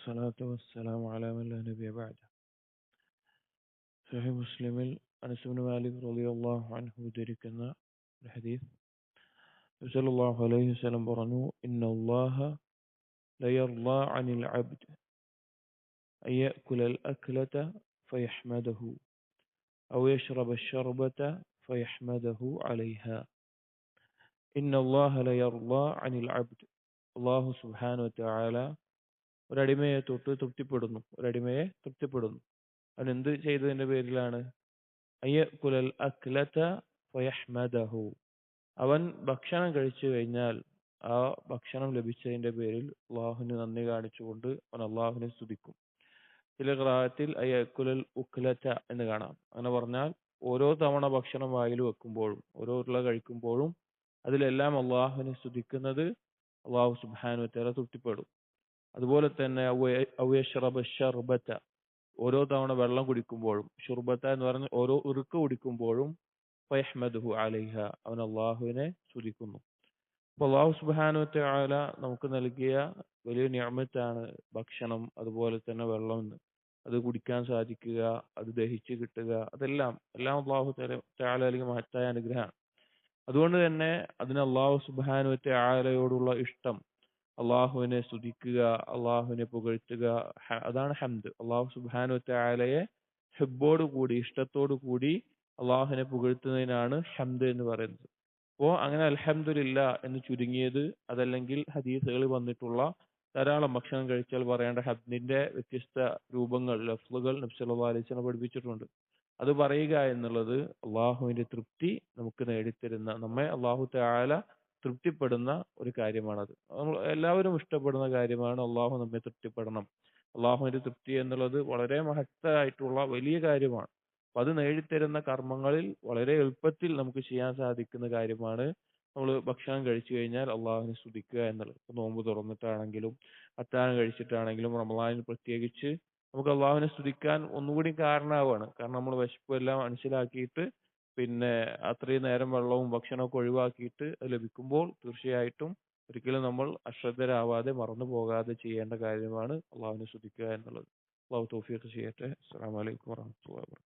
والصلاة والسلام على من لا نبي بعده. സഹീഹ് മുസ്ലിമിൽ അനസ് ഇബ്നു മാലിക് റളിയല്ലാഹു അൻഹു ഉദ്ധരിക്കുന്ന ഒരു ഹദീസ് നബി സല്ലല്ലാഹു അലൈഹി വസല്ലം പറഞ്ഞു ഇന്നല്ലാഹ ലയർളാ അനിൽ അബ്ദ് അയഅകുലൽ അക്ലത ഫയഹ്മദഹു ഔ യശ്റബ അശ്ശർബത ഫയഹ്മദഹു അലൈഹാ ഇന്നല്ലാഹ ലയർളാ അനിൽ അബ്ദ്. അല്ലാഹു സുബ്ഹാനഹു വ തആല ഒരടിമയെ തൃപ്തിപ്പെടുന്നു. അവൻ എന്ത് ചെയ്തതിന്റെ പേരിലാണ്? അയകുലൽ അക്ലത ഫയഹ്മദഹു, അവൻ ഭക്ഷണം കഴിച്ചു കഴിഞ്ഞാൽ ആ ഭക്ഷണം ലഭിച്ചതിന്റെ പേരിൽ അള്ളാഹുവിന് നന്ദി കാണിച്ചുകൊണ്ട് അവൻ അള്ളാഹുവിനെ സ്തുതിക്കും. ചില ഖിറാഅത്തിൽ അയകുലൽ ഉക്ലത എന്ന് കാണാം. അങ്ങനെ പറഞ്ഞാൽ ഓരോ തവണ ഭക്ഷണം വായിൽ വെക്കുമ്പോഴും ഓരോ ഉരുള കഴിക്കുമ്പോഴും അതിലെല്ലാം അള്ളാഹുവിനെ സ്തുതിക്കുന്നത് അള്ളാഹു സുബ്ഹാനഹു വ തആല തൃപ്തിപ്പെടും. അതുപോലെ തന്നെ ഔ യശ്റബ അശ്ശർബത, ഓരോ തവണ വെള്ളം കുടിക്കുമ്പോഴും, ഷുർബത്ത എന്ന് പറഞ്ഞ ഓരോ ഉറുക്ക് കുടിക്കുമ്പോഴും ഫയഹ്മദുഹു അലൈഹ, അവൻ അള്ളാഹുവിനെ സ്തുതിക്കുന്നു. അപ്പോൾ അള്ളാഹു സുബ്ഹാനഹു വ തആല നമുക്ക് നൽകിയ വലിയ നിഅമത്താണ് ഭക്ഷണം, അതുപോലെ തന്നെ വെള്ളം. അത് കുടിക്കാൻ സാധിക്കുക, അത് ദഹിച്ച് കിട്ടുക, എല്ലാം അള്ളാഹു തആല അല്ലെങ്കിൽ മഹത്തായ അനുഗ്രഹമാണ്. അതുകൊണ്ട് തന്നെ അതിന് അള്ളാഹു സുബ്ഹാനഹു വ തആലയോടുള്ള ഇഷ്ടം, അള്ളാഹുവിനെ സ്തുതിക്കുക, അള്ളാഹുവിനെ പുകഴ്ത്തുക, അതാണ് ഹംദ്. അള്ളാഹു സുബ്ഹാനഹു വ തആലയെ ഹുബ്ബോട് കൂടി, ഇഷ്ടത്തോടു കൂടി അള്ളാഹുവിനെ പുകഴ്ത്തുന്നതിനാണ് ഹംദ് എന്ന് പറയുന്നത്. അപ്പോൾ അങ്ങനെ അൽഹംദുലില്ലാ എന്ന് ചുരുങ്ങിയത്, അതല്ലെങ്കിൽ ഹദീസുകളിൽ വന്നിട്ടുള്ള ധാരാളം ഭക്ഷണം കഴിച്ചാൽ പറയേണ്ട ഹംദിന്റെ വ്യത്യസ്ത രൂപങ്ങൾ, ലഫ്ളുകൾ നബി സല്ലല്ലാഹു അലൈഹി വസല്ലം പഠിപ്പിച്ചിട്ടുണ്ട്. അത് പറയുക എന്നുള്ളത് അള്ളാഹുവിന്റെ തൃപ്തി നമുക്ക് നേടിത്തരുന്ന, നമ്മെ അള്ളാഹു തആല തൃപ്തിപ്പെടുന്ന ഒരു കാര്യമാണത്. നമ്മൾ എല്ലാവരും ഇഷ്ടപ്പെടുന്ന കാര്യമാണ്. അള്ളാഹു നമ്മെ തൃപ്തിപ്പെടണം. അള്ളാഹുവിന്റെ തൃപ്തി എന്നുള്ളത് വളരെ മഹത്തായിട്ടുള്ള വലിയ കാര്യമാണ്. അപ്പൊ അത് നേടിത്തരുന്ന കർമ്മങ്ങളിൽ വളരെ എളുപ്പത്തിൽ നമുക്ക് ചെയ്യാൻ സാധിക്കുന്ന കാര്യമാണ് നമ്മൾ ഭക്ഷണം കഴിച്ചു കഴിഞ്ഞാൽ അള്ളാഹുവിനെ സ്തുതിക്കുക എന്നുള്ളത്. ഇപ്പൊ നോമ്പ് തുറന്നിട്ടാണെങ്കിലും അത്താഴം കഴിച്ചിട്ടാണെങ്കിലും റമളാനിൽ പ്രത്യേകിച്ച് നമുക്ക് അള്ളാഹുവിനെ സ്തുതിക്കാൻ ഒന്നുകൂടി കാരണമാവാണ്. കാരണം നമ്മൾ വിശപ്പെല്ലാം മനസ്സിലാക്കിയിട്ട് പിന്നെ അത്രയും നേരം വെള്ളവും ഭക്ഷണമൊക്കെ ഒഴിവാക്കിയിട്ട് അത് ലഭിക്കുമ്പോൾ തീർച്ചയായിട്ടും ഒരിക്കലും നമ്മൾ അശ്രദ്ധരാവാതെ മറന്നു പോകാതെ ചെയ്യേണ്ട കാര്യമാണ് അള്ളാഹുവിനെ സ്തുതിക്കുക എന്നുള്ളത്. അള്ളാഹു തൗഫീഖ് ചെയ്യട്ടെ. അസ്സലാമു അലൈക്കും വറഹ്മത്തുള്ളാഹി വബറകാതുഹു.